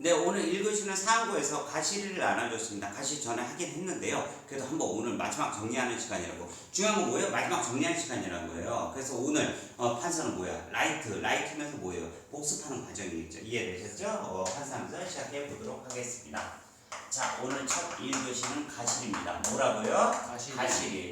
네, 오늘 1교시는 사항고에서 가시리를 나눠줬습니다. 가시 전에 하긴 했는데요. 그래도 한번 오늘 마지막 정리하는 시간이라고. 중요한 건 뭐예요? 마지막 정리하는 시간이라는 거예요. 그래서 오늘 판서는 뭐야? 라이트면서 뭐예요? 복습하는 과정이겠죠. 이해되셨죠? 판서하면서 시작해 보도록 하겠습니다. 자, 오늘 첫 1교시는 가시리입니다. 뭐라고요? 가시리.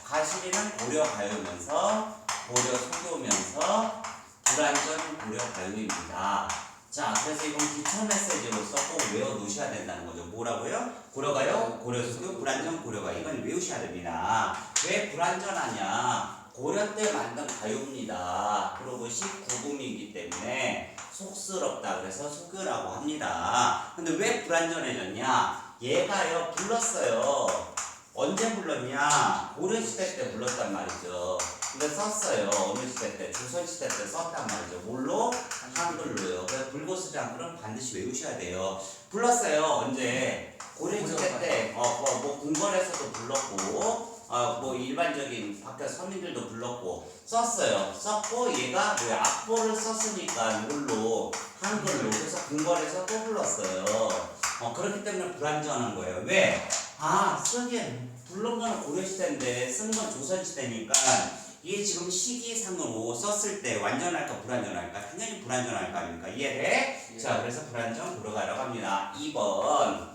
가시리는 고려 가요면서 고려 속교면서 불안전 고려 가요입니다. 자, 그래서 이건 기초 메시지로서 꼭 외워 놓으셔야 된다는 거죠. 뭐라고요? 고려가요? 고려속교, 불안전 고려가. 이건 외우셔야 됩니다. 왜 불안전하냐? 고려 때 만든 가요입니다. 그리고 19금이기 때문에 속스럽다. 그래서 속교라고 합니다. 근데 왜 불안전해졌냐? 얘가요, 불렀어요. 언제 불렀냐? 고려시대 때 불렀단 말이죠. 근데 썼어요. 어느 시대 때? 조선시대 때 썼단 말이죠. 뭘로? 한글로요. 그래서 불고스지 한글은 반드시 외우셔야 돼요. 불렀어요. 언제? 고려시대 때, 뭐 궁궐에서도 불렀고, 뭐 일반적인 밖에 서민들도 불렀고, 썼어요. 썼고, 얘가 왜 악보를 썼으니까 이걸로, 한글로. 그래서 궁궐에서 또 불렀어요. 그렇기 때문에 불안전한 거예요. 왜? 쓰긴, 부른 건 고려시대인데, 쓴 건 조선시대니까, 이게 지금 시기상으로 썼을 때 완전할까 불완전할까? 당연히 불완전할 거 아닙니까? 이해돼? 예. 자, 그래서 불완전 고려가라고 합니다. 2번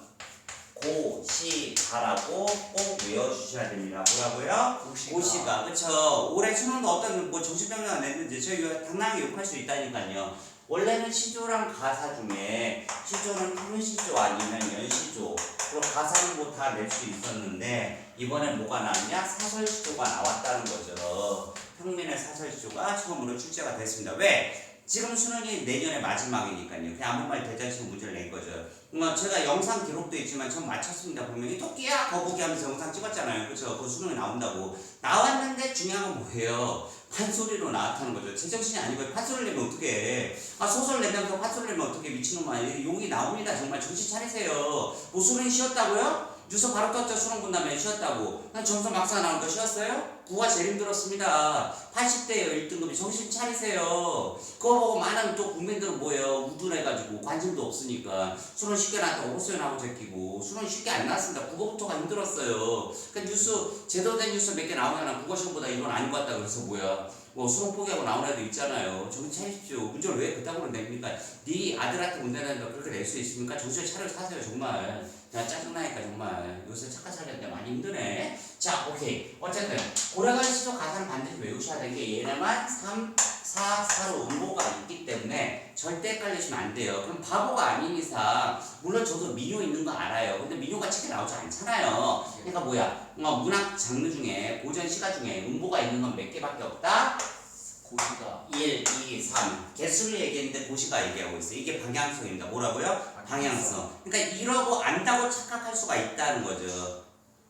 고시가라고 꼭 외워주셔야 됩니다. 뭐라고요? 고시가. 그쵸? 올해 수능도 어떤 뭐 정신병력 냈는지 저희 당당하게 욕할 수 있다니까요. 원래는 시조랑 가사 중에 시조는 평시조 아니면 연시조 그리고 가사는 뭐 다 낼 수 있었는데 이번에 뭐가 나왔냐? 사설시조가 나왔다는 거죠. 평민의 사설시조가 처음으로 출제가 됐습니다. 왜? 지금 수능이 내년의 마지막이니까요. 그냥 아무 말 대잔치로 문제를 낸 거죠. 제가 영상 기록도 있지만 전 맞췄습니다. 분명히 토끼야 거북이 하면서 영상 찍었잖아요. 그쵸? 그 수능이 나온다고. 나왔는데 중요한 건 뭐예요? 판소리로 나왔다는 거죠. 제정신이 아니고 판소리를 내면 어떡해. 소설 낸다면서 판소리를 내면 어떡해. 미친놈아. 욕이 나옵니다. 정말 정신 차리세요. 뭐 수능이 쉬었다고요? 뉴스 바로 떴죠. 수능 본다음에 쉬었다고. 점수 막상 나오니까 쉬었어요? 구가 제일 힘들었습니다. 80대예요. 1등급이. 정신 차리세요. 그거 보고 많은 또 국민들은 뭐예요? 우둔해가지고 관심도 없으니까 수능 쉽게 나왔다고 헛소리나고 제끼고 수능 쉽게 안 나왔습니다. 국어부터가 힘들었어요. 그 뉴스 제대로 된 뉴스 몇 개 나오면 국어시험보다 이건 아닌 것 같다 그래서 뭐야 뭐 수능 포기하고 나온 애도 있잖아요. 정신 차리십시오. 문제를 왜 그따구로 냅니까? 네 아들한테 문제 내는데 그렇게 낼 수 있습니까? 정신 차려 사세요 정말. 야 짜증나니까 정말 요새 착한 살려는데 많이 힘드네. 자 오케이 어쨌든 고려간 시조 가사는 반드시 외우셔야 되는 게 얘네만 3, 4, 4로 음보가 있기 때문에 절대 헷갈리시면 안 돼요. 그럼 바보가 아닌 이상 물론 저도 민요 있는 거 알아요. 근데 민요가 책에 나오지 않잖아요. 그러니까 뭐야 문학 장르 중에 고전 시가 중에 음보가 있는 건 몇 개밖에 없다? 고시가 1, 2, 3 개수를 얘기했는데 고시가 얘기하고 있어요. 이게 방향성입니다. 뭐라고요? 방향성. 그러니까 이러고 안다고 착각할 수가 있다는 거죠.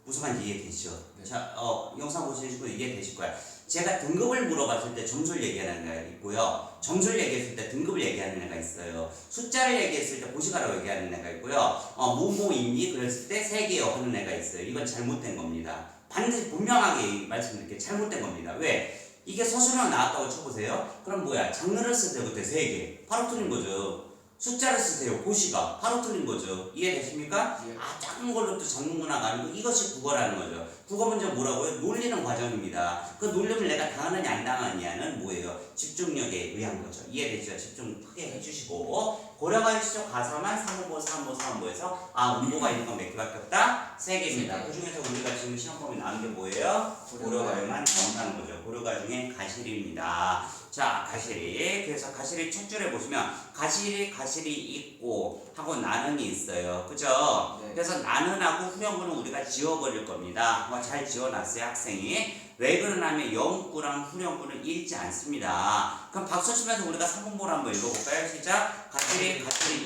무슨 말인지 이해되시죠? 네. 자, 영상 보시고 이해되실 거야. 제가 등급을 물어봤을 때 점수를 얘기하는 애가 있고요. 점수를 얘기했을 때 등급을 얘기하는 애가 있어요. 숫자를 얘기했을 때 고시가라고 얘기하는 애가 있고요. 뭐뭐 있니? 그랬을 때 3개요 하는 애가 있어요. 이건 잘못된 겁니다. 반드시 분명하게 말씀드릴게요. 잘못된 겁니다. 왜? 이게 서술형 나왔다고 쳐보세요. 그럼 뭐야? 장르를 쓸 때부터 3개. 바로 틀린 거죠. 숫자를 쓰세요. 고시가. 바로 틀린 거죠. 이해되십니까? 예. 작은 걸로 또 전문문화가 아니고 이것이 국어라는 거죠. 국어 문제 뭐라고요? 놀리는 과정입니다. 그 놀림을 내가 당하느냐 안 당하느냐는 뭐예요? 집중력에 의한 거죠. 이해되죠? 집중 크게 해주시고 고려가 시조 가사만 3호보, 3호, 3호에서 음보가 있는 건 몇 개밖에 없다? 3개입니다. 그 중에서 우리가 지금 시험범위 나온 게 뭐예요? 고려가요만 나온다는 거죠. 고려가 중에 가시리입니다. 자, 가시리. 그래서 가시리 첫 줄에 보시면 가시리 있고 하고 나는이 있어요. 그죠? 네. 그래서 나는하고 후렴구는 우리가 지워버릴 겁니다. 잘 지워놨어요, 학생이. 왜 그러냐면 영구랑 후렴구는 읽지 않습니다. 그럼 박수 치면서 우리가 3분보를 한번 읽어볼까요? 시작. 가시리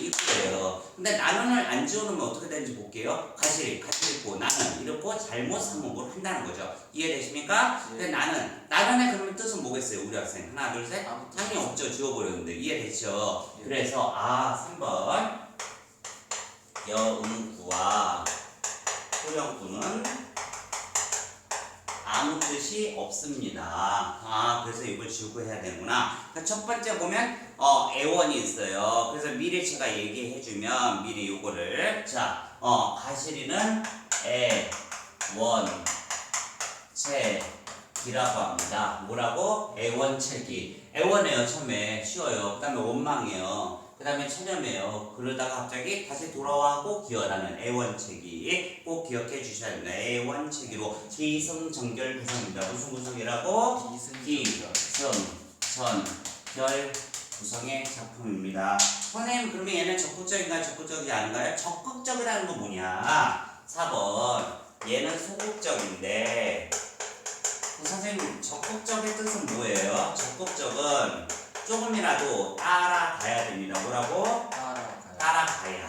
있고요. 근데 나는을 안 지워놓으면 어떻게 되는지 볼게요. 가시리 있고 나는 이렇게 잘못 3분보를 한다는 거죠. 이해되십니까? 네. 근데 나는의 그러면 뜻은 뭐겠어요? 우리 학생 하나 둘 셋 상이 없죠. 지워버렸는데 이해되죠? 네. 그래서 3번 여음구와 후렴구는 아무 아무 뜻이 없습니다. 그래서 이걸 지우고 해야 되는구나. 첫 번째 보면 애원이 있어요. 그래서 미리 제가 얘기해주면 미리 요거를 가시리는 애원책이라고 합니다. 뭐라고? 애원책이. 애원이에요. 처음에 쉬워요. 그 다음에 원망이에요. 그 다음에 천념이에요. 그러다가 갑자기 다시 돌아와고 기어라는 애원책이 꼭 기억해 주셔야 됩니다. 애원책이로 기승전결 구성입니다. 무슨 구성이라고? 기승전결 구성의 작품입니다. 선생님 그러면 얘는 적극적인가요? 적극적이지 않은가요? 적극적이라는 건 뭐냐? 4번 얘는 소극적인데 선생님 적극적의 뜻은 뭐예요? 적극적은 조금이라도 따라가야 됩니다. 뭐라고? 따라가야.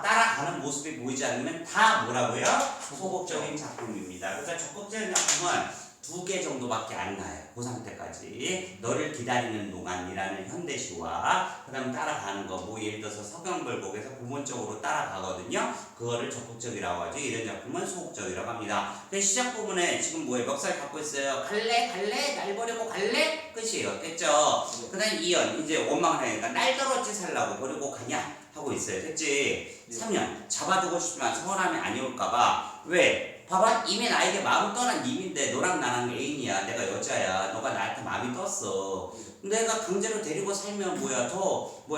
따라가는 모습이 보이지 않으면 다 뭐라고요? 소극적인 작품입니다. 그래서 적극적인 작품은 2개 정도밖에 안 나요. 고3 때까지. 너를 기다리는 동안이라는 현대시와 그 다음 따라가는 거. 뭐 예를 들어서 서경벌곡에서 부분적으로 따라가거든요. 그거를 적극적이라고 하죠. 이런 작품은 소극적이라고 합니다. 시작 부분에 지금 뭐예요? 멱살 갖고 있어요. 갈래? 날 버리고 갈래? 끝이에요. 됐죠? 그 다음 2연. 이제 원망을 하니까 날 떨어지 살라고 버리고 가냐? 하고 있어요. 됐지? 3년. 잡아두고 싶지만 서운함이 아니올까봐. 왜? 봐봐, 이미 나에게 마음 떠난 님인데 너랑 나랑 애인이야. 내가 여자야. 너가 나한테 마음이 떴어. 내가 강제로 데리고 살면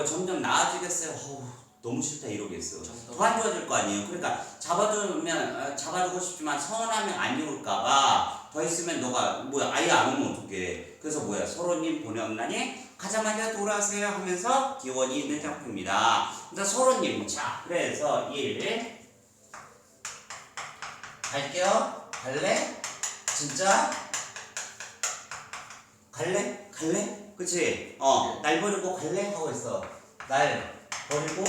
점점 나아지겠어요. 너무 싫다 이러겠어. 더 안 좋아질 거 아니에요. 그러니까 잡아두고 싶지만 서운함이 아니올까봐 더 있으면 너가 아예 안 오면 어떡해. 그래서 서로님 보내었나니? 가자마자 돌아오세요 하면서 기원이 있는 작품입니다. 그래서 서로님, 그래서 1 갈게요. 갈래? 진짜? 갈래? 그치? 날 버리고 갈래? 하고 있어. 날 버리고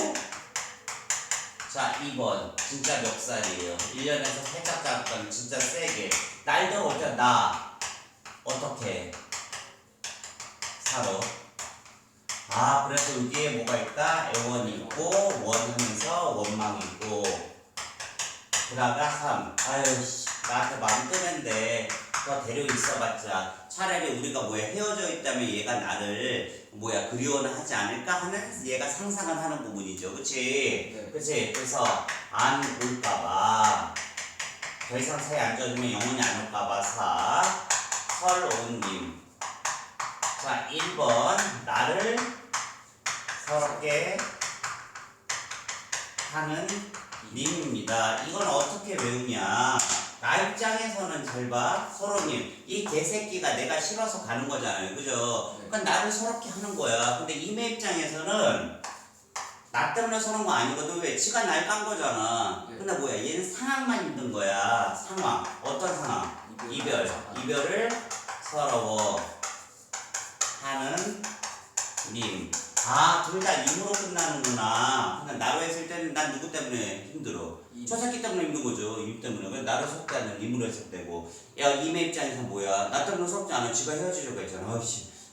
2번 진짜 멱살이에요. 1년에서 살짝 잡던 진짜 세게 날도 어쩌 나 어떻게 살아? 그래서 여기에 뭐가 있다? 애원이 있고 원 하면서 원망이 있고 그다가 3 나한테 마음 뜨는데 너 데려 있어봤자 차라리 우리가 헤어져 있다면 얘가 나를 그리워는 하지 않을까 하는 얘가 상상을 하는 부분이죠. 그치? 네. 그치? 그래서 안 올까봐 더 이상 사이 안 좋아지면 영원히 안 올까봐 4 설온님 1번 나를 서럽게 하는 님입니다. 이건 어떻게 외우냐? 나 입장에서는 잘 봐. 서로님, 이 개새끼가 내가 싫어서 가는 거잖아요. 그죠? 그러니까 나를 서럽게 하는 거야. 근데 이매 입장에서는 나 때문에 서러운 거 아니거든. 왜? 지가 날 깐 거잖아. 근데 얘는 상황만 힘든 거야. 상황. 어떤 상황? 이별을 서러워 하는 님. 둘 다 님으로 끝나는구나. 근데 나로 했을 때는 난 누구 때문에 힘들어? 저 새끼 때문에 힘든 거죠. 임 때문에. 그래서 나를 속다는 님으로 했을 때고. 임의 입장에서 나 때문에 속지 않아. 지가 헤어지려고 했잖아.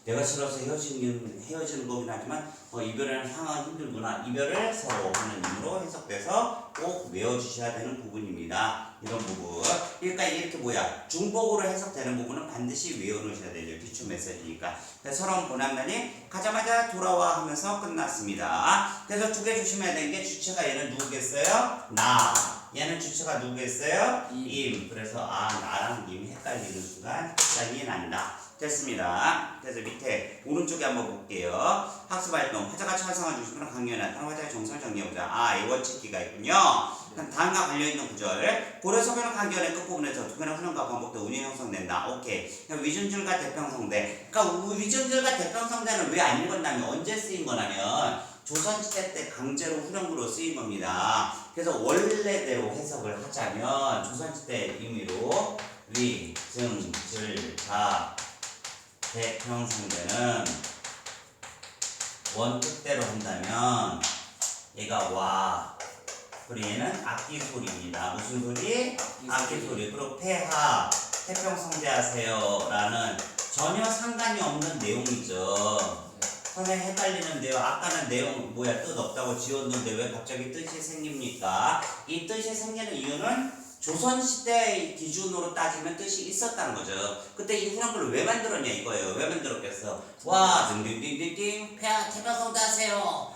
내가 싫어서 헤어지는 거긴 하지만 이별하는 상황은 힘들구나. 이별을 서로 하는 님으로 해석돼서 꼭 외워주셔야 되는 부분입니다. 이런 부분. 그러니까 이렇게 중복으로 해석되는 부분은 반드시 외워놓으셔야 되죠. 기출 메시지니까. 그래서 서러운 보남단이 가자마자 돌아와 하면서 끝났습니다. 그래서 2개 조심해야 되는 게 주체가 얘는 누구겠어요? 나. 얘는 주체가 누구겠어요? 임. 그래서 나랑 님 헷갈리는 순간 짠이 난다. 됐습니다. 그래서 밑에 오른쪽에 한번 볼게요. 학습활동 화자같이 활성화 중심으로 강연에 나타난 화자의 정성을 정리해보자. 애원책기가 있군요. 다음과 관련있는 구절 고려서변의 강연의 끝부분에서 두개나 훈련과 반복돼 운이 형성된다. 오케이. 위준줄과 대평성대. 그러니까 위준줄과 대평성대는 왜 안 읽었냐면 언제 쓰인 거냐면 조선시대 때 강제로 후렴구로 쓰인 겁니다. 그래서 원래대로 해석을 하자면 조선시대 의미로 위증줄자 대평성대는 원뜻대로 한다면 얘가 와. 그리고 얘는 악기 소리입니다. 무슨 소리? 악기 소리. 그리고 폐하 태평성대하세요 라는 전혀 상관이 없는 내용이죠. 선생님 헷갈리는데요. 아까는 내용 뜻 없다고 지웠는데 왜 갑자기 뜻이 생깁니까? 이 뜻이 생기는 이유는 조선시대 기준으로 따지면 뜻이 있었다는 거죠. 그때 이 훈양구를 왜 만들었냐 이거예요. 왜 만들었겠어? 와, 딩딩딩딩딩, 태평성도 하세요.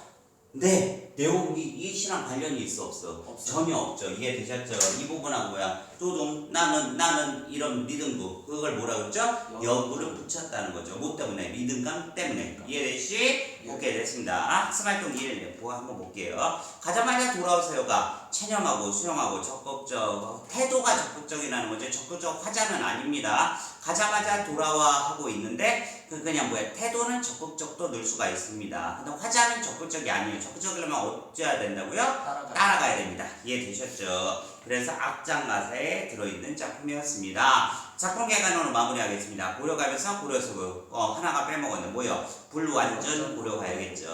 네, 내용이 이 시랑 관련이 있어 없어? 전혀 없죠. 이해되셨죠? 이 부분하고 뭐야? 도동 나는 이런 리듬구 그걸 뭐라 그러죠? 여구를 붙였다는 거죠. 뭐 때문에? 리듬감 때문에. 이해되시? 오케이 됐습니다. 학습활동 1 한번 볼게요. 가자마자 돌아오세요가 체념하고 수용하고 적극적 태도가 적극적이라는 거죠. 적극적 화자는 아닙니다. 가자마자 돌아와 하고 있는데 그냥 뭐야 태도는 적극적도 넣을 수가 있습니다. 근데 화자는 적극적이 아니에요. 적극적이려면 어찌해야 된다고요? 따라가야 됩니다. 이해되셨죠? 그래서 악장 가사에 들어있는 작품이었습니다. 작품 개관으로 마무리하겠습니다. 고려가면서 고려서고 하나가 빼먹었네. 뭐요? 불완전 고려 가야겠죠.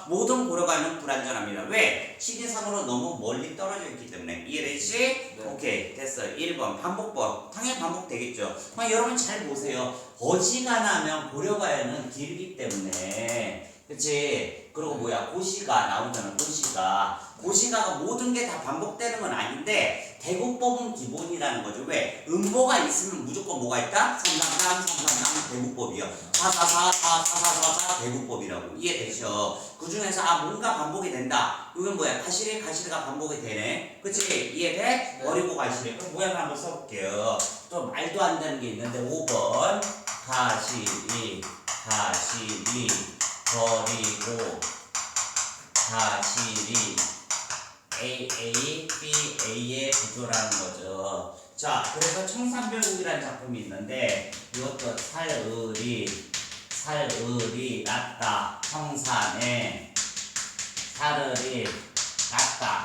모든 고려가는 불완전합니다. 왜? 시기상으로 너무 멀리 떨어져 있기 때문에. 이해되시? 네. 오케이 됐어. 1번 반복법. 당연히 반복되겠죠. 여러분 잘 보세요. 어지간하면 고려가야는 길기 때문에 그치? 그리고 뭐야 고시가 나오잖아. 고시가가 모든 게 다 반복되는 건 아닌데 대국법은 기본이라는 거죠. 왜? 음보가 있으면 무조건 뭐가 있다? 333 대국법이요. 444 대국법이라고. 이해되죠? 그 중에서 뭔가 반복이 된다. 이건 뭐야? 가시리가 반복이 되네. 그치? 이해돼? 네. 버리고 가시리. 그럼 모양을 한번 써볼게요. 또 말도 안 되는 게 있는데 5번 가시리 버리고 가시리 A, B, A의 구조라는 거죠. 자, 그래서 청산별국이라는 작품이 있는데 이것도 살을이 났다. 청산에 살을이 났다.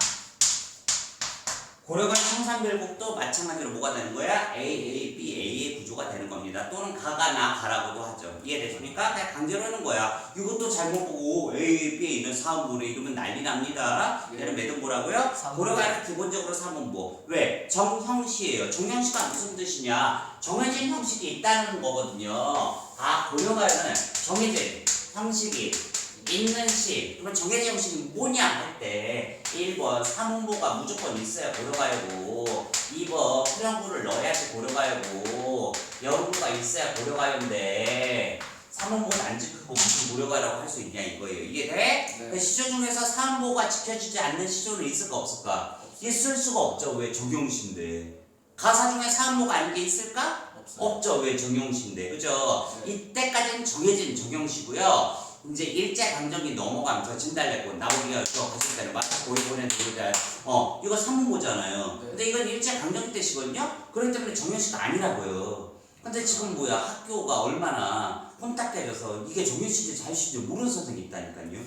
고려관 청산별국도 마찬가지로 뭐가 되는 거야? A, B, A의 구조가 되는 겁니다. 또는 가가 나 가라고도 하죠. 이해되십니까? 그냥 강제로 하는 거야. 이것도 잘못 보고 A, B에 있는 사음분에 이러면 난리 납니다. 얘는 매듭 뭐라고요? 고려관은 기본적으로 사문보. 왜? 정형시예요. 정형시가 무슨 뜻이냐? 정해진 형식이 있다는 거거든요. 고려관은 정해진 형식이 있는 시. 그러면 정해진 형식이 뭐냐 할 때 1번 사문보가 무조건 있어야 고려가야고 2번 후렴구를 넣어야지 고려가야고 여름구가 있어야 고려가야인데 사문보는 안 지키고 무슨 고려가라고 할 수 있냐 이거예요. 이해돼? 네. 시조 중에서 사문보가 지켜지지 않는 시조는 있을까 없을까? 있을 수가 없죠. 왜? 정형시인데. 가사 중에 사문보가 아닌 게 있을까? 없죠. 왜? 정형시인데. 그죠? 네. 이때까지는 정해진 정형시고요. 이제 일제강점기 넘어가면서 진달래꽃 나오기가 갔을 때는 마치 보이보낸 노르자 이거 사문보잖아요. 네. 근데 이건 일제강점기 때시거든요. 그렇기 때문에 정형시가 아니라고요. 근데 지금 뭐야 학교가 얼마나 혼탁해져서 이게 정형시인지 자유시인지 모르는 선생님이 있다니까요.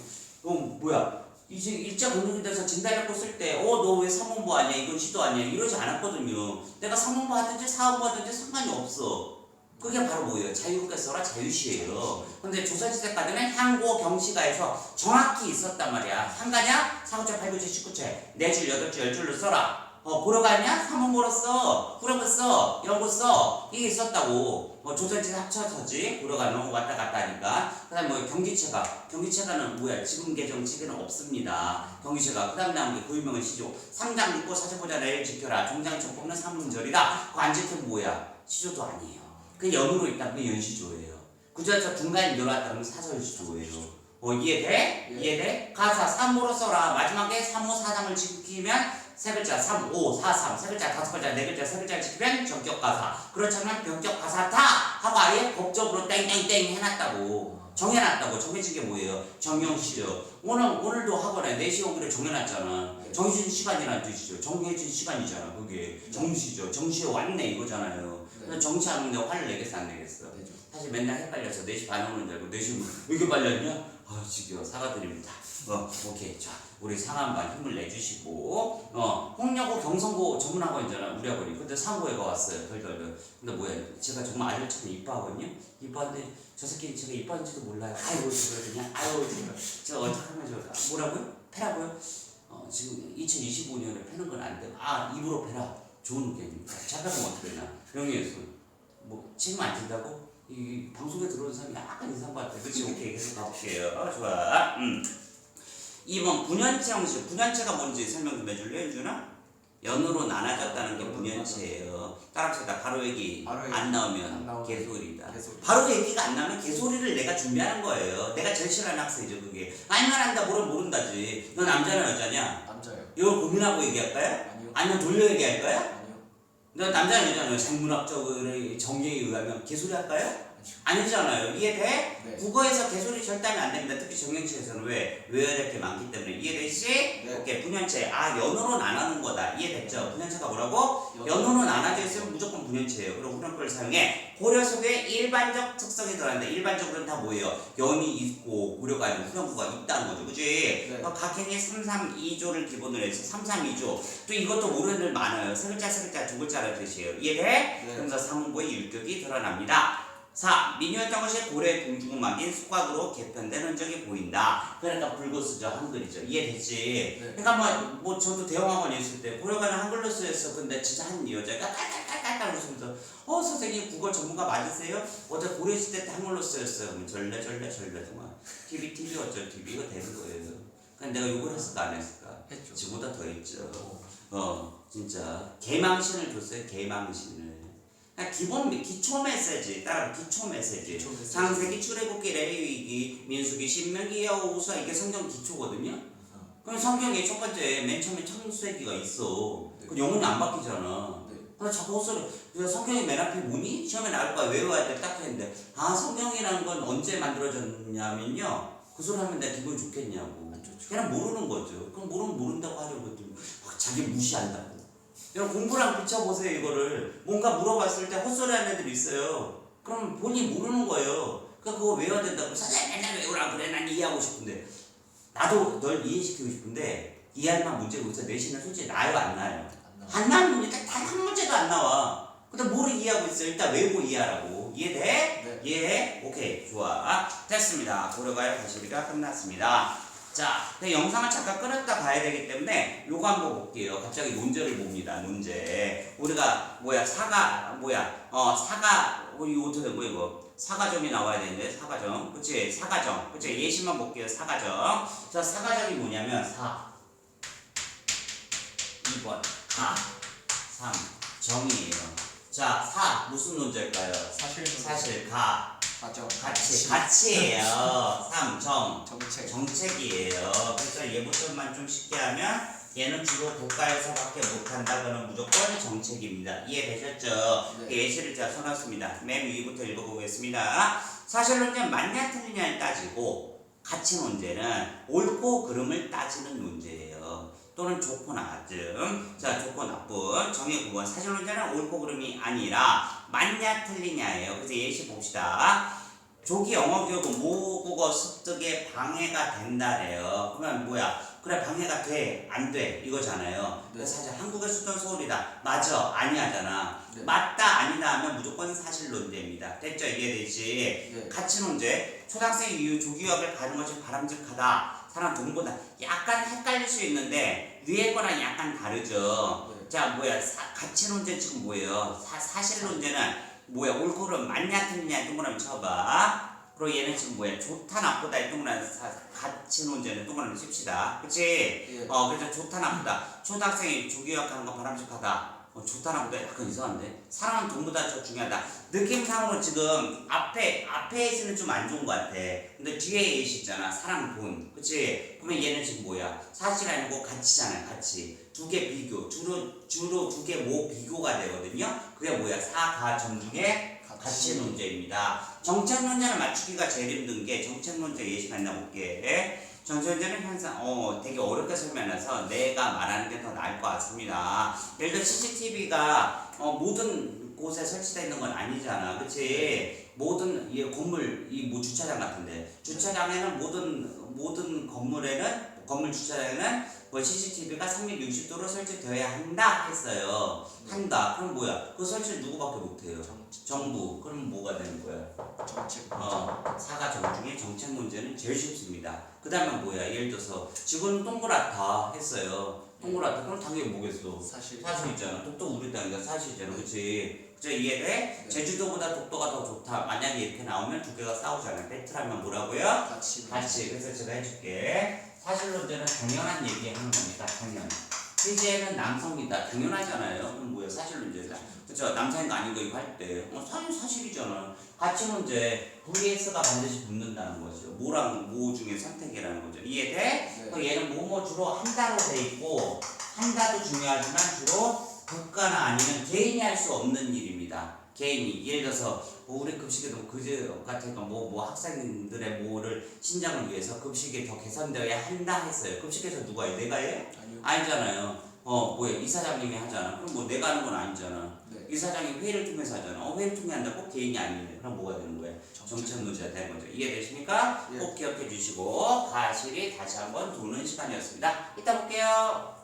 뭐야 이제 일제강점기 돼서 진달래꽃 쓸 때 너 왜 사문보 아니야 이건 시도 아니야 이러지 않았거든요. 내가 사문보 하든지 사문보 하든지 상관이 없어. 그게 바로 뭐예요? 자유국가 써라 자유시예요. 근데 조선시대까지는 향고 경시가에서 정확히 있었단 말이야. 상가냐? 4구체, 8구체, 19체 4줄, 8줄, 10줄로 써라. 고려가냐? 사문보로 써. 후렴구 써. 이런 거 써. 이게 있었다고. 조선시대 합쳐서지. 고려가는 왔다 갔다 하니까. 그 다음에 경기체가는 뭐야? 지금 개정치기는 없습니다. 경기체가. 그 다음 나온 게 고유명은 시조. 3장 믿고 사제보자 내일 지켜라. 종장청 뽑는 삼문절이다. 그거 안 지키면 뭐야? 시조도 아니에요. 그 연으로 있다 그게 연시조예요. 그저 중간에 열어왔다 그러면 사설시조예요. 이해돼? 예. 이해돼? 가사 3호로 써라. 마지막에 3호 4장을 지키면 세 글자 3, 5, 4, 3 세 글자 5글자 4글자 3글자를 지키면 전격가사. 그렇지 않으면 변격가사다 하고 아예 법적으로 땡땡땡 해놨다고. 정해놨다고. 정해진 게 뭐예요? 정형시죠. 오늘도 학원에 4시 오기로 정해놨잖아. 정해진 시간이라는 뜻이죠. 정해진 시간이잖아. 그게 정시죠. 정시에 왔네 이거잖아요. 정시하는데 화를 내겠어 안 내겠어? 사실 맨날 헷갈려서 4시 반에 오는 줄 알고 4시 왜 이렇게 빨리 왔냐? 지겨워. 사과드립니다. 오케이. 자, 우리 상한반 힘을 내주시고 홍여고 경성고 전문학원이잖아 우리 학원이. 근데 상고에가 왔어요. 덜덜덜. 근데 뭐야 제가 정말 아들처럼 이뻐하거든요. 이뻐한데 저 새끼 제가 이뻐하는지도 몰라요. 아이고 그냥 제가 어떻게 하면 좋을까? 뭐라고요? 패라고요? 지금 2025년에 패는 건 안 돼요. 입으로 패라. 좋은 의견입니다. 잠깐만 어떻게 되나? 명예훼손. 책임 안 진다고? 이 방송에 들어오는 사람이 약간 이상한 것 같아. 그치? 오케이. 계속 가볼게요. 좋아. 2번 분연체 형식. 분연체가 뭔지 설명 좀 해줄래, 윤준아? 연으로 나눠졌다는 게 분연체예요. 따라합시다. 바로 얘기 안 나오면 개소리다. 바로 얘기가 안 나오면 개소리를 내가 준비하는 거예요. 내가 제일 싫어하는 학생이죠 그게. 알만 한다 모른다지. 너 남자냐 여자냐? 남자요. 이걸 고민하고 얘기할까요? 아니요. 아니면 돌려 얘기할까요? 아니요. 너 남자냐 여자냐? 생물학적으로 정의에 의하면 개소리 할까요? 아니잖아요. 이해돼? 네. 국어에서 개소리 절대 하면 안 됩니다. 특히 정형치에서는 왜? 외워야 될 게 많기 때문에. 이해되시? 네. 오케이. 분연체. 연어로 나누는 거다. 이해됐죠? 분연체가 뭐라고? 연어로 나눠져 있으면 무조건 분연체예요. 그리고 훈련법을 사용해. 고려 속에 일반적 특성이 들어간다. 일반적으로는 다 뭐예요? 연이 있고 고려가 아니고 훈련구가 있다는 거죠. 그지? 네. 각행의 332조를 기본으로 해서 332조. 또 이것도 모르는 들 많아요. 세 글자, 두 글자라는 뜻이에요. 이해돼? 네. 그러면서 사문보의 율격이 드러납니다. 4. 민요였던 것이 고려의 동주국 막인 숙곽으로 개편된 흔적이 보인다. 그러니까 불고스죠. 한글이죠. 이해됐지? 네. 그러니까 뭐 저도 대형학원에 있을 때 고려가는 한글로 쓰였어. 근데 진짜 한 여자가 깔깔깔깔 웃으면서 선생님 국어 전문가 맞으세요? 어제 고려 시대 때 한글로 쓰였어요. 그러면 절레 정말 TV 어쩔 TV 이거 되는 거예요. 근데 내가 욕을 했을까 안 했을까? 했죠. 지금보다 더 했죠. 진짜 개망신을 줬어요. 개망신을. 기본 기초 메시지 따라 기초 메시지. 창세기, 출애굽기, 레위기, 민수기, 신명기, 여호수아 이게 성경 기초거든요. 그럼 성경에 첫 번째 맨 처음에 창세기가 있어. 네. 그 영혼이 안 바뀌잖아. 네. 근데 자꾸 헛소리. 성경이 맨 앞에 뭐니? 시험에 나올 거야. 외워야 돼. 딱 했는데 성경이라는 건 언제 만들어졌냐면요. 그 소리 하면 내가 기분이 좋겠냐고. 그냥 모르는 거죠. 그럼 모른다고 하려고 했더니 자기 무시한다고. 여러분 공부랑 비춰보세요. 이거를 뭔가 물어봤을 때 헛소리하는 애들이 있어요. 그럼 본인이 모르는 거예요. 그러니까 그거 외워야 된다고 선생님 맨날 외우라 그래. 난 이해하고 싶은데 나도 널 이해시키고 싶은데 이해할 만한 문제가 있어. 내신은 솔직히 나요 안 나요? 안 나는 문제가 단 한 문제도 안 나와. 근데 뭐를 이해하고 있어? 일단 외우고 이해하라고. 이해돼? 네. 이해해? 오케이 좋아. 됐습니다. 고려가의 거시기가 끝났습니다. 자, 영상을 잠깐 끊었다 가야 되기 때문에 요거 한번 볼게요. 갑자기 논제를 봅니다. 논제. 우리가 사과 이거 어떻게 된 거야 이거? 사과정이 나와야 되는데 사과정. 그치? 사과정. 그치? 예시만 볼게요. 사과정. 자, 사과정이 뭐냐면 4 2번 3 정이에요. 자, 4 무슨 논제일까요? 사실 가치예요. 3 정책이에요. 그래서 얘부터만 좀 쉽게 하면 얘는 주로 국가에서밖에 못한다. 그러면 무조건 정책입니다. 이해되셨죠? 네. 예시를 제가 써놨습니다. 맨 위부터 읽어보겠습니다. 사실론제는 맞냐 틀리냐를 따지고 가치 논제는 옳고 그름을 따지는 논제예요. 또는 좋고 나쁨. 자, 좋고 나쁨. 정의 9번. 사실 논제는 옳고 그름이 아니라 맞냐 틀리냐예요. 그래서 예시 봅시다. 조기 영어 교육은 모국어 습득에 방해가 된다래요. 그러면 그래 방해가 돼? 안 돼? 이거잖아요. 네. 사실 한국의 수도는 서울이다. 맞아? 아니하잖아. 네. 맞다 아니다 하면 무조건 사실 논제입니다. 됐죠? 이해되지? 네. 가치 논제. 초등학생 이후 조기유학을 가는 것이 바람직하다. 사람 돈보다 약간 헷갈릴 수 있는데 위에 거랑 약간 다르죠. 네. 자 가치 논제 지금 뭐예요? 사실 논제는 옳고 그름 맞냐 틀리냐 동그라미 쳐봐. 그리고 얘는 지금 좋다 나쁘다 동그라미 가치 논제는 동그라미 칩시다. 그치? 예. 그래서 좋다 나쁘다. 초등학생이 조기유학 가는 거 바람직하다. 좋다 나쁘다 약간 이상한데? 사람은 돈보다 더 중요하다. 느낌상으로 지금 앞에 예시는 좀 안 좋은 것 같아. 근데 뒤에 예시 있잖아. 사람 돈. 그치? 그러면 얘는 지금 사실 아니고 가치잖아요. 가치. 두 개 비교. 주로 두 개 비교가 되거든요. 그게 사가정 중에 가치 논제입니다. 정책 논제를 맞추기가 제일 힘든 게 정책 논제 예시 만나 볼게. 정책문제는 항상 되게 어렵게 설명해서 내가 말하는 게 더 나을 것 같습니다. 예를 들어 CCTV가 모든 곳에 설치되어 있는 건 아니잖아. 그치? 모든 건물 주차장 같은데 주차장에는 모든 건물 주차장에는 CCTV가 360도로 설치되어야 한다 했어요. 한다. 그럼 그 설치를 누구밖에 못해요? 정부. 그럼 뭐가 되는 거야? 정책. 사과정 중에 정책 문제는 제일 쉽습니다. 그 다음에 예를 들어서 지구는 동그랗다 했어요. 동그랗다. 그럼 당연히 뭐겠어? 사실 있잖아. 독도 우리 땅이니까 사실이잖아. 그치? 이해돼? 네. 제주도보다 독도가 더 좋다. 만약에 이렇게 나오면 두 개가 싸우잖아요. 배틀하면 뭐라고요? 가치. 그래서 제가 해줄게. 사실 논제는 당연한 얘기 하는 겁니다. 희재는 남성이다. 당연하잖아요. 그럼 뭐야? 사실 문제다. 그쵸? 남성인가 아닌가 이거 할 때. 사실이잖아. 가치 문제. vs가 반드시 붙는다는 거죠. 뭐랑 뭐 중에 선택이라는 거죠. 이해돼? 네. 그럼 얘는 뭐뭐 주로 한다로 돼 있고, 한다도 중요하지만 주로 국가나 아니면 개인이 할 수 없는 일입니다. 개인이. 예를 들어서 우리 급식에도 그제 같은 뭐 학생들의 뭐를 신장을 위해서 급식이 더 개선되어야 한다 했어요. 급식에서 누가 해? 내가 해? 아니요. 아니잖아요. 뭐야? 이사장님이 하잖아. 그럼 뭐 내가 하는 건 아니잖아. 네. 이사장이 회의를 통해서 하잖아. 회의를 통해 한다. 꼭 개인이 아니네. 그럼 뭐가 되는 거예요? 정책 문제가 되는 거죠. 이해되십니까? 예. 꼭 기억해 주시고 가실이 다시 한번 도는 시간이었습니다. 이따 볼게요.